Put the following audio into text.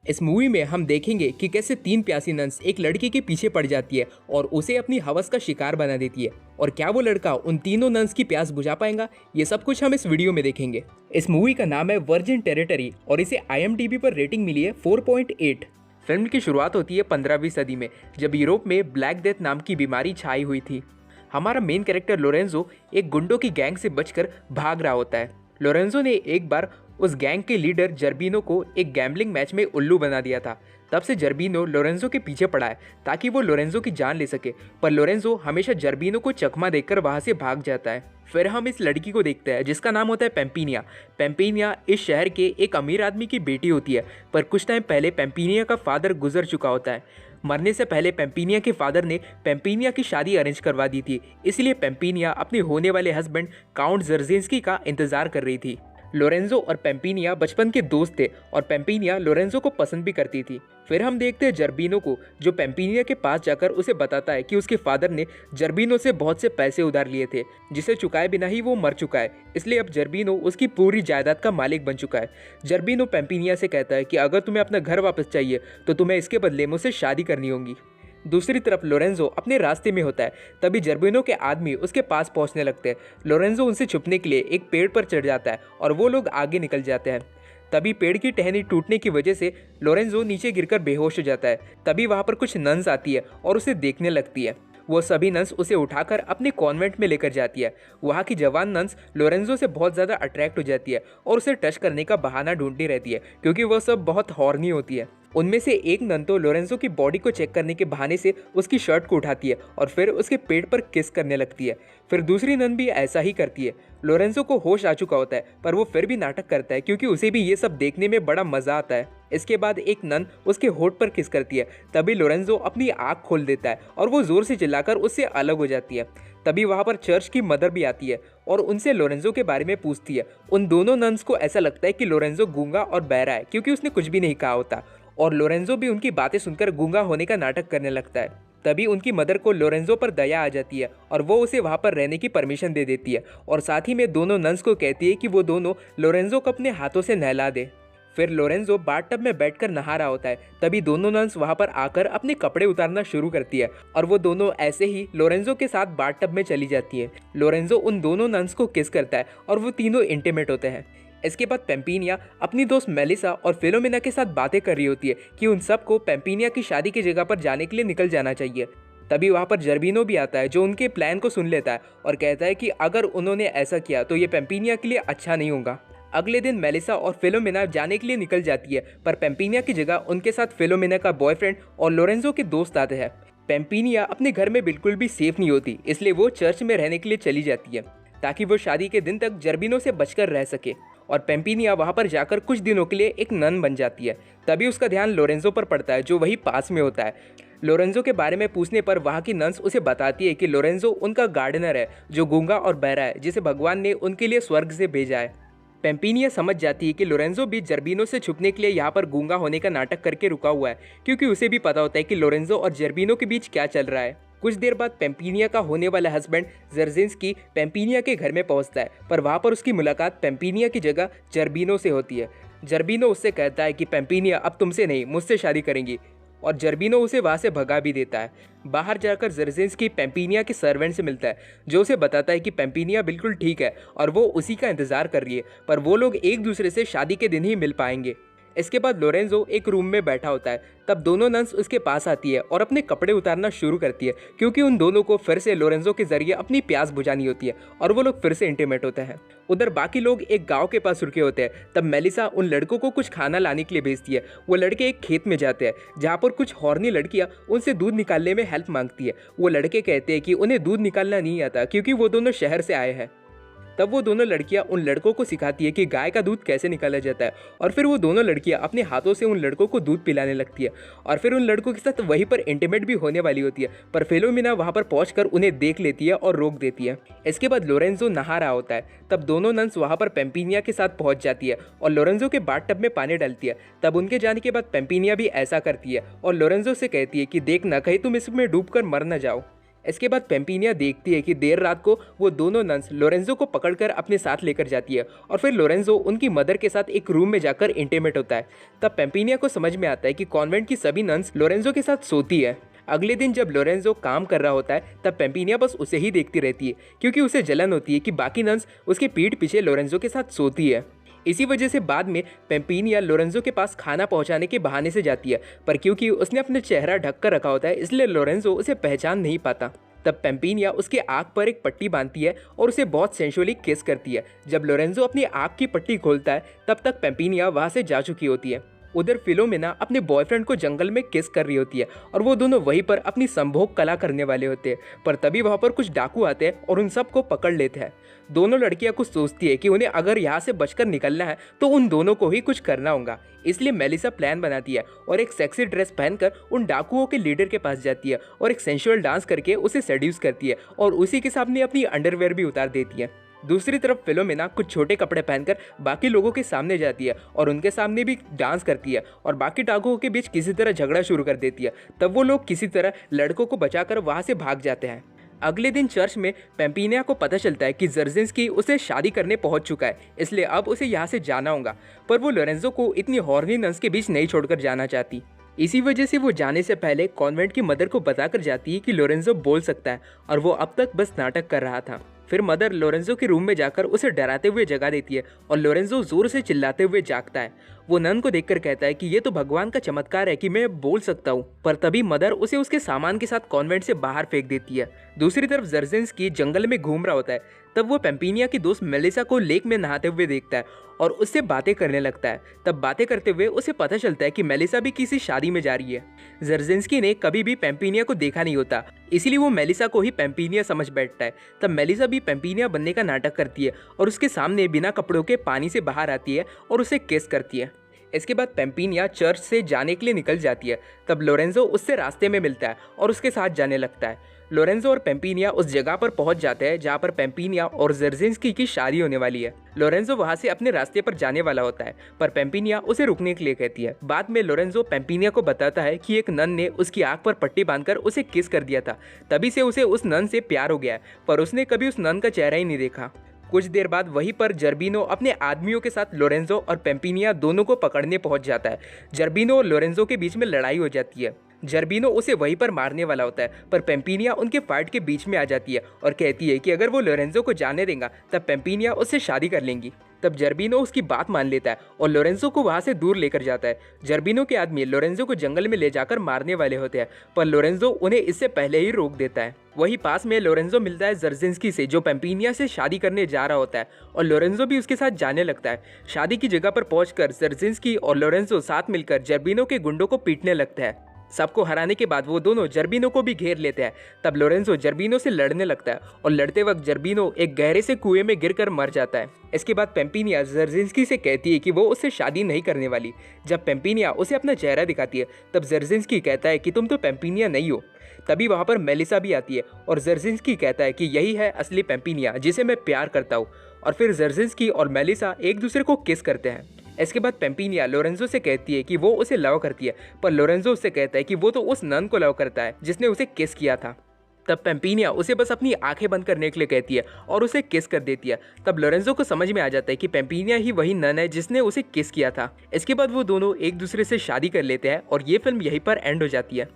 इस मूवी में हम देखेंगे कि कैसे तीन प्यासी नन्स एक लड़के के पीछे पड़ जाती है और उसे अपनी हवस का शिकार बना देती है, और क्या वो लड़का उन तीनों नन्स की प्यास बुझा पाएगा, ये सब कुछ हम इस वीडियो में देखेंगे। इस मूवी का नाम है वर्जिन टेरिटरी और इसे IMDb पर रेटिंग मिली है 4.8। फिल्म की शुरुआत होती है 15वीं सदी में, जब यूरोप में ब्लैक डेथ नाम की बीमारी छाई हुई थी। हमारा मेन कैरेक्टर लोरेंजो एक गुंडों की गैंग से बचकर भाग रहा होता है। लोरेंजो ने एक बार उस गैंग के लीडर जर्बिनो को एक गैम्बलिंग मैच में उल्लू बना दिया था। तब से जर्बिनो लोरेंजो के पीछे पड़ा है ताकि वो लोरेंजो की जान ले सके, पर लोरेंजो हमेशा जर्बिनो को चकमा देकर वहां से भाग जाता है। फिर हम इस लड़की को देखते हैं जिसका नाम होता है पेम्पिनिया। पेम्पिनिया इस शहर के एक अमीर आदमी की बेटी होती है, पर कुछ टाइम पहले पेम्पिनिया का फादर गुजर चुका होता है। मरने से पहले पेम्पिनिया के फादर ने पेम्पिनिया की शादी अरेंज करवा दी थी, इसलिए पेम्पिनिया अपने होने वाले हस्बैंड काउंट जर्जिंस्की का इंतजार कर रही थी। लोरेंजो और पेम्पिनिया बचपन के दोस्त थे और पेम्पिनिया लोरेंजो को पसंद भी करती थी। फिर हम देखते हैं जर्बिनो को, जो पेम्पिनिया के पास जाकर उसे बताता है कि उसके फादर ने जर्बिनो से बहुत से पैसे उधार लिए थे, जिसे चुकाए बिना ही वो मर चुका है, इसलिए अब जर्बिनो उसकी पूरी जायदाद का मालिक बन चुका है। जर्बिनो पेम्पिनिया से कहता है कि अगर तुम्हें अपना घर वापस चाहिए तो तुम्हें इसके बदले मुझसे शादी करनी होगी। दूसरी तरफ लोरेंजो अपने रास्ते में होता है, तभी जर्बिनो के आदमी उसके पास पहुंचने लगते हैं। लोरेंजो उनसे छुपने के लिए एक पेड़ पर चढ़ जाता है और वो लोग आगे निकल जाते हैं। तभी पेड़ की टहनी टूटने की वजह से लोरेंजो नीचे गिरकर बेहोश हो जाता है। तभी वहां पर कुछ नन्स आती है और उसे देखने लगती है। वो सभी नन्स उसे उठाकर अपने कॉन्वेंट में लेकर जाती है। वहाँ की जवान नन्स लोरेंजो से बहुत ज़्यादा अट्रैक्ट हो जाती है और उसे टच करने का बहाना ढूंढती रहती है, क्योंकि वह सब बहुत हॉर्नी होती है। उनमें से एक नन तो लोरेंजो की बॉडी को चेक करने के बहाने से उसकी शर्ट को उठाती है और फिर उसके पेट पर किस करने लगती है। फिर दूसरी नन भी ऐसा ही करती है। लोरेंजो को होश आ चुका होता है, पर वो फिर भी नाटक करता है क्योंकि उसे भी ये सब देखने में बड़ा मजा आता है। इसके बाद एक नन उसके होठ पर किस करती है। तभी लोरेंजो अपनी आँख खोल देता है और वो जोर से चिल्लाकर उससे अलग हो जाती है। तभी वहाँ पर चर्च की मदर भी आती है और उनसे लोरेंजो के बारे में पूछती है। उन दोनों नन्स को ऐसा लगता है कि लोरेंजो गूंगा और बहरा है, क्योंकि उसने कुछ भी नहीं कहा होता, और लोरेंजो भी उनकी बातें सुनकर गूंगा होने का नाटक करने लगता है। तभी उनकी मदर को लोरेंजो पर दया आ जाती है और वो उसे वहाँ पर रहने की परमिशन दे देती है, और साथ ही में दोनों नन्स को कहती है कि वो दोनों लोरेंजो को अपने हाथों से नहला दे। फिर लोरेंजो बाथटब में बैठकर नहा रहा होता है। तभी दोनों नन्स वहाँ पर आकर अपने कपड़े उतारना शुरू करती है और वो दोनों ऐसे ही लोरेंजो के साथ बाथटब में चली जाती है। लोरेंजो उन दोनों नन्स को किस करता है और वो तीनों इंटीमेट होते हैं। इसके बाद पेम्पिनिया अपनी दोस्त मेलिसा और फिलोमिना के साथ बातें कर रही होती है कि उन सबको पेम्पिनिया की शादी की जगह पर जाने के लिए निकल जाना चाहिए। तभी वहाँ पर जर्बिनो भी आता है, जो उनके प्लान को सुन लेता है और कहता है कि अगर उन्होंने ऐसा किया तो ये पेम्पिनिया के लिए अच्छा नहीं होगा। अगले दिन मेलिसा और फिलोमिना जाने के लिए निकल जाती है, पर पेम्पिनिया की जगह उनके साथ फिलोमिना का बॉयफ्रेंड और लोरेंजो के दोस्त आते हैं। पेम्पिनिया अपने घर में बिल्कुल भी सेफ नहीं होती, इसलिए वो चर्च में रहने के लिए चली जाती है ताकि वो शादी के दिन तक जर्बिनो से बचकर रह सके, और पेम्पिनिया वहाँ पर जाकर कुछ दिनों के लिए एक नन बन जाती है। तभी उसका ध्यान लोरेंजो पर पड़ता है, जो वही पास में होता है। लोरेंजो के बारे में पूछने पर वहाँ की नन्स उसे बताती है कि लोरेंजो उनका गार्डनर है, जो गूंगा और बहरा है, जिसे भगवान ने उनके लिए स्वर्ग से भेजा है। पेम्पिनिया समझ जाती है कि लोरेंजो भी जर्बिनो से छुपने के लिए यहाँ पर गूंगा होने का नाटक करके रुका हुआ है, क्योंकि उसे भी पता होता है कि लोरेंजो और जर्बिनो के बीच क्या चल रहा है। कुछ देर बाद पेम्पिनिया का होने वाला हस्बैंड जर्जिंस्की पेम्पिनिया के घर में पहुंचता है, पर वहाँ पर उसकी मुलाकात पेम्पिनिया की जगह जर्बिनो से होती है। जर्बिनो उससे कहता है कि पेम्पिनिया अब तुमसे नहीं मुझसे शादी करेंगी, और जर्बिनो उसे वहाँ से भगा भी देता है। बाहर जाकर जर्जिंस्की पेम्पिनिया के सर्वेंट से मिलता है, जो उसे बताता है कि पेम्पिनिया बिल्कुल ठीक है और वो उसी का इंतजार कर रही है, पर वो लोग एक दूसरे से शादी के दिन ही मिल पाएंगे। इसके बाद लोरेंजो एक रूम में बैठा होता है, तब दोनों नन्स उसके पास आती है और अपने कपड़े उतारना शुरू करती है, क्योंकि उन दोनों को फिर से लोरेंजो के जरिए अपनी प्यास बुझानी होती है और वो लोग फिर से इंटीमेट होते हैं। उधर बाकी लोग एक गांव के पास रुके होते हैं। तब मेलिसा उन लड़कों को कुछ खाना लाने के लिए भेजती है। वो लड़के एक खेत में जाते हैं, जहाँ पर कुछ हॉर्नी लड़कियाँ उनसे दूध निकालने में हेल्प मांगती है। वो लड़के कहते हैं कि उन्हें दूध निकालना नहीं आता, क्योंकि वो दोनों शहर से आए हैं। तब वो दोनों लड़कियां उन लड़कों को सिखाती है कि गाय का दूध कैसे निकाला जाता है, और फिर वो दोनों लड़कियां अपने हाथों से उन लड़कों को दूध पिलाने लगती है, और फिर उन लड़कों के साथ वहीं पर इंटीमेट भी होने वाली होती है, पर फिलोमिना वहां पर पहुंचकर उन्हें देख लेती है और रोक देती है। इसके बाद लोरेंजो नहा रहा होता है, तब दोनों नन्स वहां पर पेम्पिनिया के साथ पहुंच जाती है और लोरेंजो के बाथटब में पानी डालती है। तब उनके जाने के बाद पेम्पिनिया भी ऐसा करती है और लोरेंजो से कहती है कि देखना कहीं तुम इसमें डूबकर मर न जाओ। इसके बाद पेम्पिनिया देखती है कि देर रात को वो दोनों नन्स लोरेंजो को पकड़कर अपने साथ लेकर जाती है और फिर लोरेंजो उनकी मदर के साथ एक रूम में जाकर इंटीमेट होता है। तब पेम्पिनिया को समझ में आता है कि कॉन्वेंट की सभी नन्स लोरेंजो के साथ सोती है। अगले दिन जब लोरेंजो काम कर रहा होता है तब पेम्पिनिया बस उसे ही देखती रहती है क्योंकि उसे जलन होती है कि बाकी नन्स उसके पीठ पीछे लोरेंजो के साथ सोती है। इसी वजह से बाद में पेम्पिनिया लोरेंजो के पास खाना पहुंचाने के बहाने से जाती है, पर क्योंकि उसने अपना चेहरा ढक कर रखा होता है इसलिए लोरेंजो उसे पहचान नहीं पाता। तब पेम्पिनिया उसके आँख पर एक पट्टी बांधती है और उसे बहुत सेंशुअली किस करती है। जब लोरेंजो अपनी आँख की पट्टी खोलता है तब तक पेम्पिनिया वहाँ से जा चुकी होती है। उधर फिलोमेना अपने बॉयफ्रेंड को जंगल में किस कर रही होती है और वो दोनों वहीं पर अपनी संभोग कला करने वाले होते हैं, पर तभी वहाँ पर कुछ डाकू आते हैं और उन सबको पकड़ लेते हैं। दोनों लड़कियां कुछ सोचती है कि उन्हें अगर यहाँ से बचकर निकलना है तो उन दोनों को ही कुछ करना होगा, इसलिए मेलिसा प्लान बनाती है और एक सेक्सी ड्रेस पहनकर उन डाकुओं के लीडर के पास जाती है और एक सेंशुअल डांस करके उसे सेड्यूस करती है और उसी के सामने अपनी अंडरवेयर भी उतार देती है। दूसरी तरफ फिलोमेना कुछ छोटे कपड़े पहनकर बाकी लोगों के सामने जाती है और उनके सामने भी डांस करती है और बाकी डाकुओं के बीच किसी तरह झगड़ा शुरू कर देती है। तब वो लोग किसी तरह लड़कों को बचाकर वहाँ से भाग जाते हैं। अगले दिन चर्च में पेम्पिनिया को पता चलता है कि जर्जिंस्की उसे शादी करने पहुंच चुका है, इसलिए अब उसे यहाँ से जाना होगा, पर वो लोरेंजो को इतनी हॉर्नी नन्स के बीच नहीं छोड़कर जाना चाहती। इसी वजह से वो जाने से पहले कॉन्वेंट की मदर को बताकर जाती है कि लोरेंजो बोल सकता है और वो अब तक बस नाटक कर रहा था। फिर मदर लोरेंजो के रूम में जाकर उसे डराते हुए जगा देती है और लोरेंजो जोर से चिल्लाते हुए जागता है। वो नन को देखकर कहता है कि ये तो भगवान का चमत्कार है कि मैं बोल सकता हूँ, पर तभी मदर उसे उसके सामान के साथ कॉन्वेंट से बाहर फेंक देती है। दूसरी तरफ जर्जिंस्की जंगल में घूम रहा होता है। तब वो पेम्पिनिया की दोस्त मेलिसा को लेक में नहाते हुए देखता है और उससे बातें करने लगता है। तब बातें करते हुए उसे पता चलता है कि मेलिसा भी किसी शादी में जा रही है। जर्जिंस्की ने कभी भी पेम्पिनिया को देखा नहीं होता, इसीलिए वो मेलिसा को ही पेम्पिनिया समझ बैठता है। तब मेलिसा भी पेम्पिनिया बनने का नाटक करती है और उसके सामने बिना कपड़ों के पानी से बाहर आती है और उसे किस करती है। इसके बाद पेम्पिनिया चर्च से जाने के लिए निकल जाती है। तब लोरेंजो उससे रास्ते में मिलता है और उसके साथ जाने लगता है। लोरेंजो और पेम्पिनिया उस जगह पर पहुंच जाते हैं जहां पर पेम्पिनिया और जर्जिंस्की की शादी होने वाली है। लोरेंजो वहां से अपने रास्ते पर जाने वाला होता है, पर पेम्पिनिया उसे रुकने के लिए कहती है। बाद में लोरेंजो पेम्पिनिया को बताता है कि एक नन ने उसकी आंख पर पट्टी बांधकर उसे किस कर दिया था, तभी से उसे उस नन से प्यार हो गया है, पर उसने कभी उस नन का चेहरा ही नहीं देखा। कुछ देर बाद वहीं पर जर्बिनो अपने आदमियों के साथ लोरेंजो और पेम्पिनिया दोनों को पकड़ने पहुंच जाता है। जर्बिनो और लोरेंजो के बीच में लड़ाई हो जाती है। जर्बिनो उसे वहीं पर मारने वाला होता है, पर पेम्पिनिया उनके फाइट के बीच में आ जाती है और कहती है कि अगर वो लोरेंजो को जाने देगा तब पेम्पिनिया उससे शादी कर लेंगी। तब जर्बिनो उसकी बात मान लेता है और लोरेंजो को वहां से दूर लेकर जाता है। जर्बिनो के आदमी लोरेंजो को जंगल में ले जाकर मारने वाले होते हैं, पर लोरेंजो उन्हें इससे पहले ही रोक देता है। वहीं पास में लोरेंजो मिलता है जर्जिंस्की से, जो पेम्पिनिया से शादी करने जा रहा होता है और लोरेंजो भी उसके साथ जाने लगता है। शादी की जगह पर पहुंचकर जर्जिंस्की और लोरेंजो साथ मिलकर जर्बिनो के गुंडों को पीटने लगता है। सबको हराने के बाद वो दोनों जर्बिनो को भी घेर लेते हैं। तब लोरेंजो जर्बिनो से लड़ने लगता है और लड़ते वक्त जर्बिनो एक गहरे से कुएं में गिरकर मर जाता है। इसके बाद पेम्पिनिया जर्जिंस्की से कहती है कि वो उससे शादी नहीं करने वाली। जब पेम्पिनिया उसे अपना चेहरा दिखाती है तब जर्जिंस्की कहता है कि तुम तो पेम्पिनिया नहीं हो। तभी वहाँ पर मेलिसा भी आती है और जर्जिंस्की कहता है कि यही है असली पेम्पिनिया जिसे मैं प्यार करता हूँ, और फिर जर्जिंस्की और मेलिसा एक दूसरे को किस करते हैं। इसके बाद पेम्पिनिया लोरेंजो से कहती है कि वो उसे लव करती है, पर लोरेंजो उससे कहता है कि वो तो उस नन को लव करता है जिसने उसे किस किया था। तब पेम्पिनिया उसे बस अपनी आंखें बंद करने के लिए कहती है और उसे किस कर देती है। तब लोरेंजो को समझ में आ जाता है कि पेम्पिनिया ही वही नन है जिसने उसे किस किया था। इसके बाद वो दोनों एक दूसरे से शादी कर लेते हैं और ये फिल्म यहीं पर एंड हो जाती है।